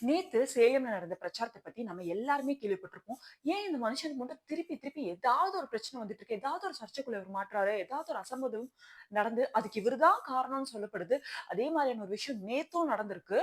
நேத்து சேலம்ல நடந்த பிரச்சாரத்த பத்தி நம்ம எல்லாருமே கேள்விப்பட்டிருப்போம். ஏன் இந்த மனுஷனுக்கு மட்டும் திருப்பி திருப்பி ஏதாவது ஒரு பிரச்சனை வந்துட்டு இருக்கு. ஏதாவது ஒரு சர்ச்சைக்குள்ள இவர் மாட்றாரு. ஏதாவது ஒரு அசம்பாவிதம் நடந்து அதுக்கு இவரு தான் காரணம்னு சொல்லப்படுது. அதே மாதிரியான ஒரு விஷயம் நேத்தும் நடந்திருக்கு.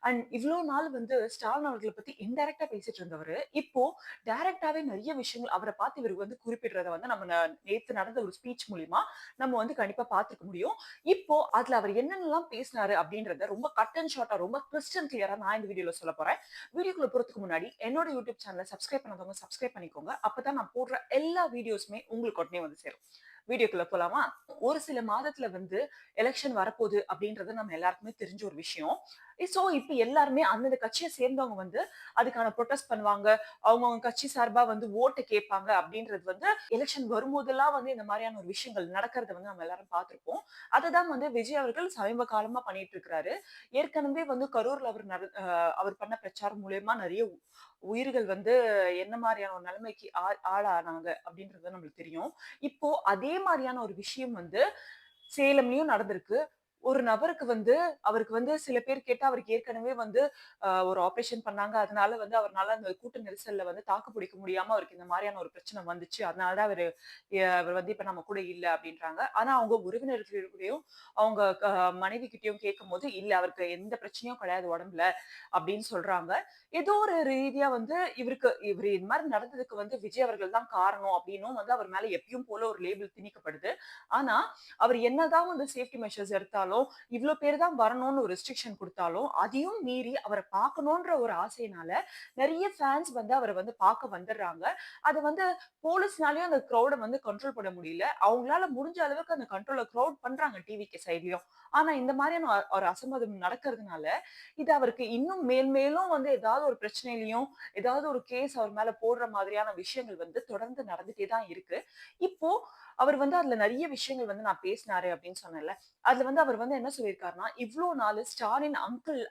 அண்ட் இவ்ளோ நாள் வந்து ஸ்டாலின் அவர்கள பத்தி இன்டைரக்ட்டா பேசிட்டு இருந்தவரு, இப்போ டைரக்ட்டாவே நெறைய விஷயங்கள் அவர பார்த்து இவரு வந்து குறிப்பிடுறத வந்து நம்ம நேத்து நடந்த ஒரு ஸ்பீச் மூலியமா நம்ம வந்து கண்டிப்பா பார்த்துக்க முடியும். இப்போ அதுல அவர் என்னென்னலாம் பேசினாரு அப்படின்றத ரொம்ப கட் அண்ட் ஷார்ட்டா ரொம்ப கிறிஸ்டல் கிளியரா நான் இந்த வீடியோல சொல்லப் போறேன். வீடியோக்குள்ள போறதுக்கு முன்னாடி என்னோட யூடியூப் சேனல சப்ஸ்கிரைப் பண்ணாதவங்க சப்ஸ்கிரைப் பண்ணிக்கோங்க. அப்பதான் நான் போடுற எல்லா வீடியோஸுமே உங்களுக்கு உடனே வந்து சேரும். வீடியோக்குள்ள போலாமா? ஒரு சில மாதத்துல வந்து எலக்ஷன் வரப்போகுது அப்படின்றது நம்ம எல்லாருக்குமே தெரிஞ்ச ஒரு விஷயம். சோ இப்ப எல்லாருமே அந்தந்த கட்சிய சேர்ந்தவங்க வந்து அதுக்கான புரொடெஸ்ட் பண்ணுவாங்க. அவங்கவங்க கட்சி சார்பா வந்து ஓட்டு கேட்பாங்க அப்படின்றது வந்து எலக்ஷன் வரும்போதெல்லாம் வந்து இந்த மாதிரியான ஒரு விஷயங்கள் நடக்கிறத வந்து நம்ம எல்லாரும் பார்த்திருப்போம். அததான் வந்து விஜய் அவர்கள் சமீப காலமா பண்ணிட்டு இருக்கிறாரு. ஏற்கனவே வந்து கரூர்ல அவர் பண்ண பிரச்சாரம் மூலியமா நெறைய உயிர்கள் வந்து என்ன மாரியான ஒரு நிலைமைக்கு ஆளானாங்க அப்படின்றது நம்மளுக்கு தெரியும். இப்போ அதே மாரியான ஒரு விஷயம் வந்து சேலம்லயும் நடந்திருக்கு. ஒரு நபருக்கு வந்து அவருக்கு வந்து சில பேர் கேட்டா அவருக்கு ஏற்கனவே வந்து ஒரு ஆப்பரேஷன் பண்ணாங்க. அதனால வந்து அவர்னால அந்த கூட்ட நெரிசல்ல வந்து தாக்கு பிடிக்க முடியாம அவருக்கு இந்த மாரியான ஒரு பிரச்சனை வந்துச்சு. அதனால தான் அவர் வந்து இப்ப நம்ம கூட இல்ல அப்டின்றாங்க. ஆனா அவங்க உறவினர்கள்கிட்டயும், அவங்க மனைவி கிட்டயும் கேட்கும்போது, இல்ல அவருக்கு எந்த பிரச்சனையும் கிடையாது உடம்புல அப்டின்னு சொல்றாங்க. ஏதோ ஒரு ரீதியா வந்து இவரு இந்த மாரி நடந்ததுக்கு வந்து விஜய் அவர்கள் தான் காரணம் அப்டின்னும் வந்து அவர் மேல எப்பயும் போல ஒரு லேபிள் திணிக்கப்படுது. ஆனா, அவர் என்னதான் வந்து சேஃப்டி மெஷர்ஸ் எடுத்தாலும், இவ்ளோ பேர் தான் வரணும்னு ஒரு ரெஸ்ட்ரிக்ஷன் குடுத்தாலும், அதையும் மீறி அவர பார்க்கணுன்ற ஒரு ஆசையினால, நெறைய ஃபேன்ஸ் வந்து அவர வந்து பார்க்க வந்துடுறாங்க. அது வந்து போலீஸ்னாலயும் அந்த கிரவுட வந்து கண்ட்ரோல் பண்ண முடியல. அவங்களால முடிஞ்ச அளவுக்கு அந்த கண்ட்ரோல கிரவுட் பண்றாங்க டிவிகே சைட்லயும். ஆனா இந்த மாரியான ஒரு அசம்பாவிதம் நடக்கிறதுனால, இது அவருக்கு இன்னும் மேலும் வந்து ஏதாவது ஒரு பிரச்சனையிலயும், ஏதாவது ஒரு கேஸ் அவர் மேல போடுற மாதிரியான விஷயங்கள் வந்து தொடர்ந்து நடந்துட்டே தான் இருக்கு. இப்போ அவர் வந்து அதுல நெறைய விஷயங்கள் வந்து நான் பேசினாரு அப்படின்னு சொன்னேன்ல. அதுல வந்து அவர் வந்து என்ன சொல்லியிருக்காருன்னா, இவ்ளோ நாளு ஸ்டாலின்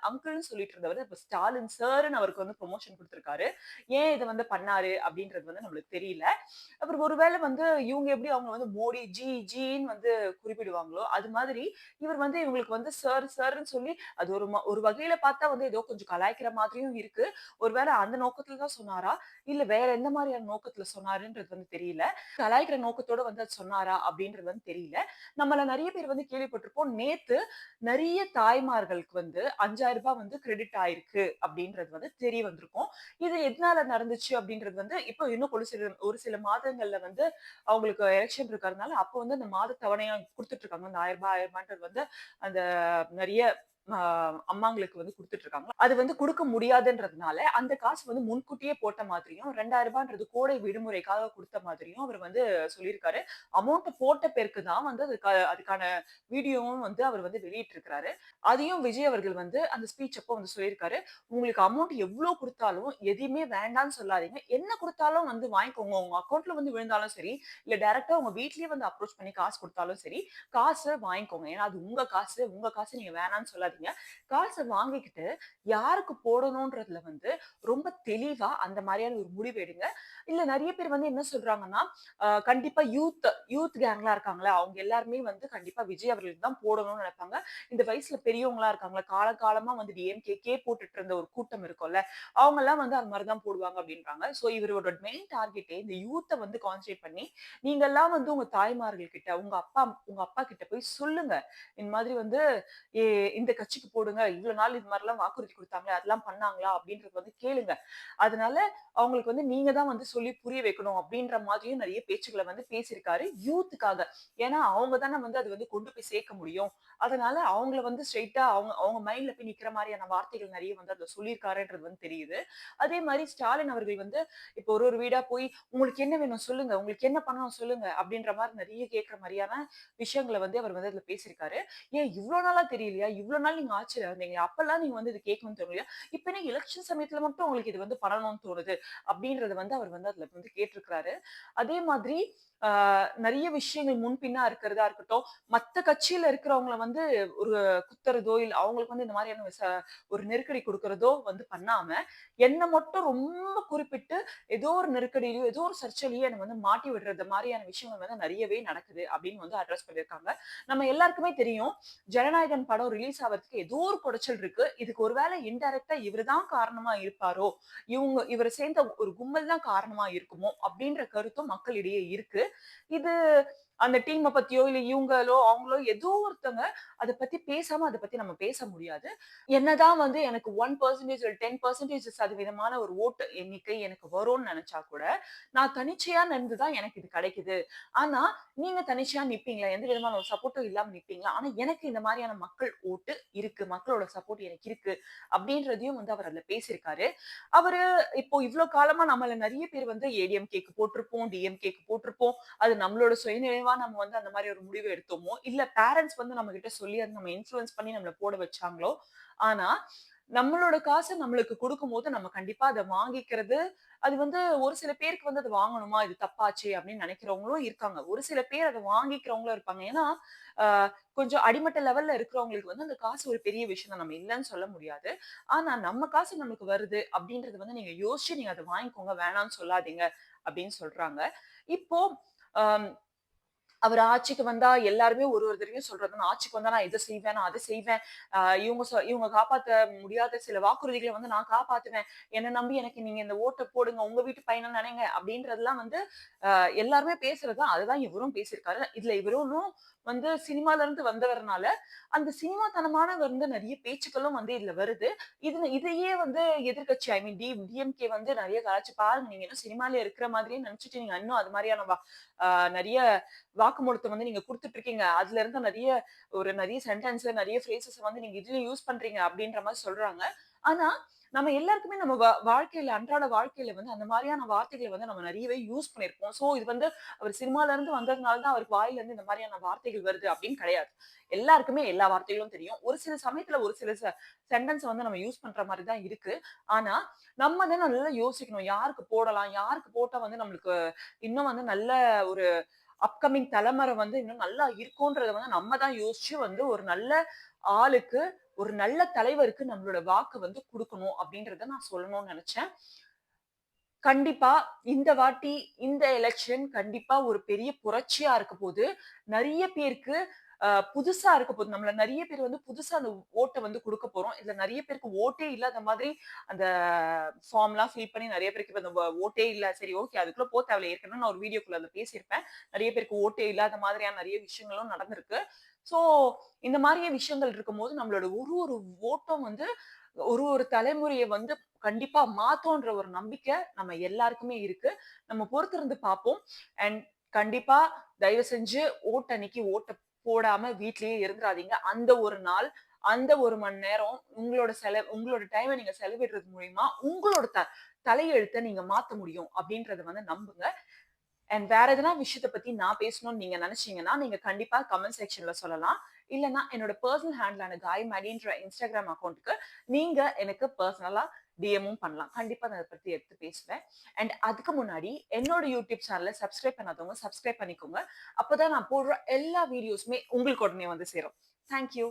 அங்கிள்ன்னு சொல்லிட்டு இருந்தவரு, இப்ப ஸ்டாலின் சார்ன்னு அவருக்கு வந்து புரமோஷன் குடுத்திருக்காரு. ஏன் இத வந்து பண்ணாரு அப்படின்றது வந்து நம்மளுக்கு தெரியல. அப்புறம் ஒருவேளை வந்து இவங்க எப்படி அவங்க வந்து மோடி ஜின்னு வந்து குறிப்பிடுவாங்களோ, அது மாதிரி இவர் வந்து இவங்களுக்கு வந்து சார்ன்னு சொல்லி அது ஒரு வகையில பார்த்தா வந்து ஏதோ கொஞ்சம் கலாய்க்கிற மாதிரியும் இருக்கு. ஒருவேளை அந்த நோக்கத்துல தான் சொன்னாரா? இல்ல வேற எந்த மாதிரியான நோக்கத்துல சொன்னாருன்றது வந்து தெரியல. கலாய்க்கிற நோக்கத்தோட வந்து அது சொன்னாரா? அப்படின்றது வந்து தெரியல. நம்மள நெறைய பேர் வந்து கேள்விப்பட்டிருப்போம். நேத்து நெறைய தாய்மார்களுக்கு வந்து ரூ. 5,000 வந்து கிரெடிட் ஆயிருக்கு அப்படின்றது வந்து தெரிய வந்திருக்கும். இது எதனால நடந்துச்சு அப்படின்றது வந்து இப்போ இன்னும் ஒரு சில மாதங்கள்ல வந்து அவங்களுக்கு எலக்ஷன் இருக்கிறதுனால, அப்போ வந்து அந்த மாத தவணையா குடுத்துட்டு இருக்காங்க. அந்த ரூ. 1000 வந்து அந்த நெறைய அ அம்மாங்களுக்கு வந்து குடுத்துட்டு இருக்காங்க. அது வந்து குடுக்க முடியாதுன்றதுனால, அந்த காசு வந்து முன்கூட்டியே போட்ட மாதிரியும், ரூ. 2,000ன்றது கோடை விடுமுறைக்காக குடுத்த மாதிரியும் அவர் வந்து சொல்லியிருக்காரு. அமௌண்ட் போட்ட பேருக்கு தான் வந்து அதுக்கான வீடியோவும் வந்து அவர் வந்து வெளியிட்டிருக்கிறாரு. அதையும் விஜய் அவர்கள் வந்து அந்த ஸ்பீச் அப்போ வந்து சொல்லியிருக்காரு. உங்களுக்கு அமௌண்ட் எவ்ளோ குடுத்தாலும் எதையுமே வேண்டான்னு சொல்லாதீங்க. என்ன குடுத்தாலும் வந்து வாங்கிக்கோங்க. உங்க அக்கவுண்ட்ல வந்து விழுந்தாலும் சரி, இல்ல டைரக்ட்டா உங்க வீட்லயே வந்து அப்ரோச் பண்ணி காசு குடுத்தாலும் சரி, காச வாங்கிக்கோங்க. ஏன்னா அது உங்க காசு நீங்க வேணான்னு சொல்லாதீங்க. காச வாங்கிக்கிட்டு யாருக்கு போடணும்ன்றதுல வந்து ரொம்ப தெளிவா அந்த மாரியான ஒரு முடிவு எடுங்க. இல்ல நெறைய பேர் வந்து என்ன சொல்றாங்கன்னா, கண்டிப்பா யூத் கேங்லாம் இருக்காங்கல்ல, அவங்க எல்லாருமே வந்து கண்டிப்பா விஜய் அவர்களுக்கு தான் போடணும்னு நெனைப்பாங்க. இந்த வயசுல பெரியவங்களா இருக்காங்கல்ல, காலகாலமா வந்து டிஎம்கேக்கே போட்டுட்டு இருந்த ஒரு கூட்டம் இருக்கும்ல, அவங்கலாம் வந்து அது மாரி தான் போடுவாங்க அப்டின்றாங்க. சோ இவரோட மெயின் டார்கெட்டே இந்த யூத்த வந்து கான்சன்ட்ரேட் பண்ணி, நீங்கலாம் வந்து உங்க தாய்மார்கள் கிட்ட, உங்க அப்பா கிட்ட போய் சொல்லுங்க. இந்த மாதிரி வந்து எ இந்த கட்சிக்கு போடுங்க. இவ்வளவு நாள் இது மாரிலாம் வாக்குறுதி குடுத்தாங்களே, அதெல்லாம் பண்ணாங்களா? அப்படின்றத வந்து கேளுங்க. அதனால அவங்களுக்கு வந்து நீங்க தான் வந்து சொல்லி புரிய வைக்கணும் அப்படின்ற மாதிரியும் நெறைய பேச்சுக்கள வந்து பேசியிருக்காரு யூத்துக்காக. ஏன்னா, அவங்க தானே வந்து அது வந்து கொண்டு போய் சேர்க்க முடியும். அதனால அவங்கள வந்து ஸ்ட்ரெய்ட்டா அவங்க அவங்க மைண்ட்ல போய் நிக்கிற மாரியான வார்த்தைகள் நெறைய வந்து அதுல சொல்லியிருக்காருன்றது வந்து தெரியுது. அதே மாரி ஸ்டாலின் அவர்கள் வந்து இப்போ ஒரு வீடா போய் உங்களுக்கு என்ன வேணும் சொல்லுங்க. உங்களுக்கு என்ன பண்ணணும் சொல்லுங்க. அப்படின்ற மாரி நெறைய கேட்கிற மாரியான விஷயங்கள வந்து அவர் வந்து அதுல பேசியிருக்காரு. ஏன் இவ்ளோ நாளா தெரியலையா? இவ்ளோ நாள் நீங்க ஆட்சியில இருந்தீங்க. அப்பல்லாம் நீங்க வந்து இது கேட்கணும்னு தோணலையா? இப்ப என்ன எலக்ஷன் சமயத்துல மட்டும் உங்களுக்கு இது வந்து பண்ணணும்னு தோணுது. அப்படின்றத வந்து அவர் வந்து அதுல வந்து கேட்டிருக்கிறாரு. அதே மாதிரி ஆ நெறைய விஷயங்கள் முன்பின்னா இருக்கிறதா இருக்கட்டும், மத்த கட்சியில இருக்கிறவங்கள வந்து ஒரு குத்துறதோ, இல்ல அவங்களுக்கு வந்து இந்த மாதிரியான ஒரு நெருக்கடி குடுக்குறதோ வந்து பண்ணாம, என்ன மட்டும் ரொம்ப குறிப்பிட்டு ஏதோ ஒரு நெருக்கடியிலயோ, ஏதோ ஒரு சர்ச்சையிலயோ என்ன வந்து மாட்டி விடுறது மாரியான விஷயங்கள் வந்து நெறையவே நடக்குது அப்படின்னு வந்து அட்ரஸ் பண்ணியிருக்காங்க. நம்ம எல்லாருக்குமே தெரியும். ஜனநாயகன் படம் ரிலீஸ் ஆகுறதுக்கு ஏதோ ஒரு குடைச்சல் இருக்கு. இதுக்கு ஒரு வேளை இன்டைரக்ட்டா இவரு தான் காரணமா இருப்பாரோ! இவர சேர்ந்த ஒரு கும்பல் தான் காரணமா இருக்குமோ! அப்டின்ற கருத்தும் மக்களிடையே இருக்கு. இது அந்த டீம்ம பத்தியோ, இல்ல இவங்களோ, அவங்களோ ஏதோ ஒருத்தங்க அத பத்தி பேசாம அத பத்தி நம்ம பேச முடியாது. என்னதான் வந்து எனக்கு 1% இல்ல 10% சதவீதமான ஒரு ஓட்டு எண்ணிக்கை எனக்கு வரும்னு நெனச்சா கூட, நான் தனிச்சையா நின்னு தான் எனக்கு இது கிடைக்குது. ஆனா, நீங்க தனிச்சையா நிப்பீங்களா? எந்த விதமான ஒரு சப்போர்ட்டும் இல்லாம நிப்பீங்களா? ஆனா, எனக்கு இந்த மாரியான மக்கள் ஓட்டு இருக்கு. மக்களோட சப்போர்ட் எனக்கு இருக்கு. அப்டின்றதையும் வந்து அவர் அதுல பேசியிருக்காரு. அவரு இப்போ இவ்ளோ காலமா நம்மள நெறைய பேர் வந்து ஏடிஎம்கேக்கு போட்டிருப்போம், டிஎம்கேக்கு போட்டிருப்போம். அது நம்மளோட சுயநினைவா நம்ம வந்து அந்த மாரி ஒரு முடிவு எடுத்தோமோ, இல்ல பேரன்ட்ஸ் வந்து நம்மகிட்ட சொல்லி அத நம்ம இன்ஃப்ளூயன்ஸ் பண்ணி நம்மள போட வச்சாங்களோ, ஆனா நம்மளோட காச நம்மளுக்கு குடுக்கும்போது நம்ம கண்டிப்பா அத வாங்கிக்கிறது, அது வந்து ஒரு சில பேருக்கு வந்து அத வாங்கணுமா? இது தப்பாச்சே! அப்படின்னு நெனைக்கிறவங்களும் இருக்காங்க. ஒரு சில பேர் அத வாங்கிக்கிறவங்களும் இருப்பாங்க. ஏன்னா, அ கொஞ்சம் அடிமட்ட லெவல்ல இருக்கிறவங்களுக்கு வந்து அந்த காசு ஒரு பெரிய விஷயம் தான். நம்ம இல்லன்னு சொல்ல முடியாது. ஆனா, நம்ம காசு நமக்கு வருது அப்படின்றத வந்து நீங்க யோசிச்சு நீங்க அத வாங்கிக்கோங்க. வேணான்னு சொல்லாதீங்க அப்படின்னு சொல்றாங்க. இப்போ அம் அவர் ஆட்சிக்கு வந்தா எல்லாருமே ஒரு ஒரு தடவையும் சொல்றது, நான் ஆட்சிக்கு வந்தா நான் இத செய்வேன், நான் அத செய்வேன். இவங்க காப்பாத்த முடியாத சில வாக்குறுதிகள வந்து நான் காப்பாத்துவேன். என்ன நம்பி எனக்கு நீங்க இந்த ஓட்ட போடுங்க. உங்க வீட்டு பையன நெனைங்க அப்படின்றதெல்லாம் வந்து எல்லாருமே பேசுறது தான். அதுதான் இவரும் பேசியிருக்காரு. இதுல இவரும் வந்து சினிமால இருந்து வந்தவர்னால, அந்த சினிமாத்தனமான வந்து நெறைய பேச்சுக்களும் வந்து இதுல வருது. இதையே வந்து எதிர்க்கட்சி ஐ மீன் டிஎம்கே வந்து நெறைய கலாய்ச்சு பாருங்க. நீங்க இன்னும் சினிமாலயே இருக்கிற மாதிரியே நெனச்சுட்டு நீங்க இன்னும் அது மாரியான நெறைய வாக்குமூலத்த வந்து நீங்க குடுத்துட்டு இருக்கீங்க. அதுல இருந்த நெறைய சென்டென்ஸ், நெறைய ஃப்ரேசஸ் வந்து நீங்க இதுலயும் யூஸ் பண்றீங்க அப்டின்ற மாரி சொல்றாங்க. ஆனா, நம்ம எல்லாருக்குமே நம்ம வாழ்க்கையில அன்றாட வாழ்க்கையில வந்து அந்த மாரியான வார்த்தைகள வந்து நம்ம நெறையவே யூஸ் பண்ணியிருப்போம். சோ, இது வந்து அவர் சினிமால இருந்து வந்ததுனால தான் அவருக்கு வாயில இருந்து இந்த மாரியான வார்த்தைகள் வருது அப்டின்னு கிடையாது. எல்லாருக்குமே எல்லா வார்த்தைகளும் தெரியும். ஒரு சில சமயத்துல ஒரு சில சென்டென்ஸ வந்து நம்ம யூஸ் பண்ற மாரி தான் இருக்கு. ஆனா, நம்ம தான் நல்லா யோசிக்கணும். யாருக்கு போடலாம்? யாருக்கு போட்டா வந்து நம்மளுக்கு இன்னும் வந்து நல்ல ஒரு அப்கமிங் தலைமுறை வந்து இன்னும் நல்லா இருக்கும்ன்றத வந்து நம்ம தான் யோசிச்சு வந்து ஒரு நல்ல ஆளுக்கு, ஒரு நல்ல தலைவருக்கு நம்மளோட வாக்கு வந்து குடுக்கணும் அப்டின்றத நான் சொல்லணும்னு நெனச்சேன். கண்டிப்பா இந்த வாட்டி இந்த எலக்ஷன் கண்டிப்பா ஒரு பெரிய புரட்சியா இருக்க போது. நெறைய பேருக்கு புதுசா இருக்க போது. நம்மள நெறைய பேர் வந்து புதுசா அந்த ஓட்ட வந்து குடுக்க போறோம். இதுல நெறைய பேருக்கு ஓட்டே இல்லாத மாதிரி அந்த ஃபார்ம்லாம் ஃபில் பண்ணி நெறைய பேருக்கு இப்ப இந்த ஓட்டே இல்ல. சரி ஓகே அதுக்குள்ள தேவையில்ல. ஏற்கனவே நான் ஒரு வீடியோக்குள்ள அதுல பேசியிருப்பேன். நெறைய பேருக்கு ஓட்டே இல்லாத மாதிரியான நெறைய விஷயங்களும் நடந்திருக்கு. ஸோ இந்த மாரியே விஷயங்கள் இருக்கும்போது நம்மளோட ஒரு ஒரு ஓட்டும் வந்து ஒரு ஒரு தலைமுறைய வந்து கண்டிப்பா மாத்தும்ன்ற ஒரு நம்பிக்கை நம்ம எல்லாருக்குமே இருக்கு. நம்ம பொறுத்திருந்து பார்ப்போம். அண்ட் கண்டிப்பா தயவு செஞ்சு அன்னைக்கு ஓட்ட போடாம வீட்லயே இருந்துறாதீங்க. அந்த ஒரு நாள், அந்த 1 மணி நேரம் உங்களோட டைம நீங்க செலவிடுறது மூலியமா உங்களோட தலையெழுத்த நீங்க மாத்த முடியும் அப்டின்றத வந்து நம்புங்க. அண்ட் வேற எதனா விஷயத்த பத்தி நான் பேசணும்னு நீங்க நெனச்சீங்கன்னா, நீங்க கண்டிப்பா கமெண்ட் செக்ஷன்ல சொல்லலாம். இல்லன்னா என்னோட பெர்சனல் ஹேண்டிலான காய் மேடின்ற இன்ஸ்டாகிராம் அக்கவுண்ட்க்கு நீங்க எனக்கு பெர்சனலா டிஎம்மும் பண்ணலாம். கண்டிப்பா நான் அத பத்தி எடுத்து பேசுவேன். அண்ட் அதுக்கு முன்னாடி என்னோட யூடியூப் சேனல சப்ஸ்கிரைப் பண்ணாதவங்க சப்ஸ்கிரைப் பண்ணிக்கோங்க. அப்பதான் நான் போடுற எல்லா வீடியோஸுமே உங்களுக்கு உடனே வந்து சேரும். Thank you.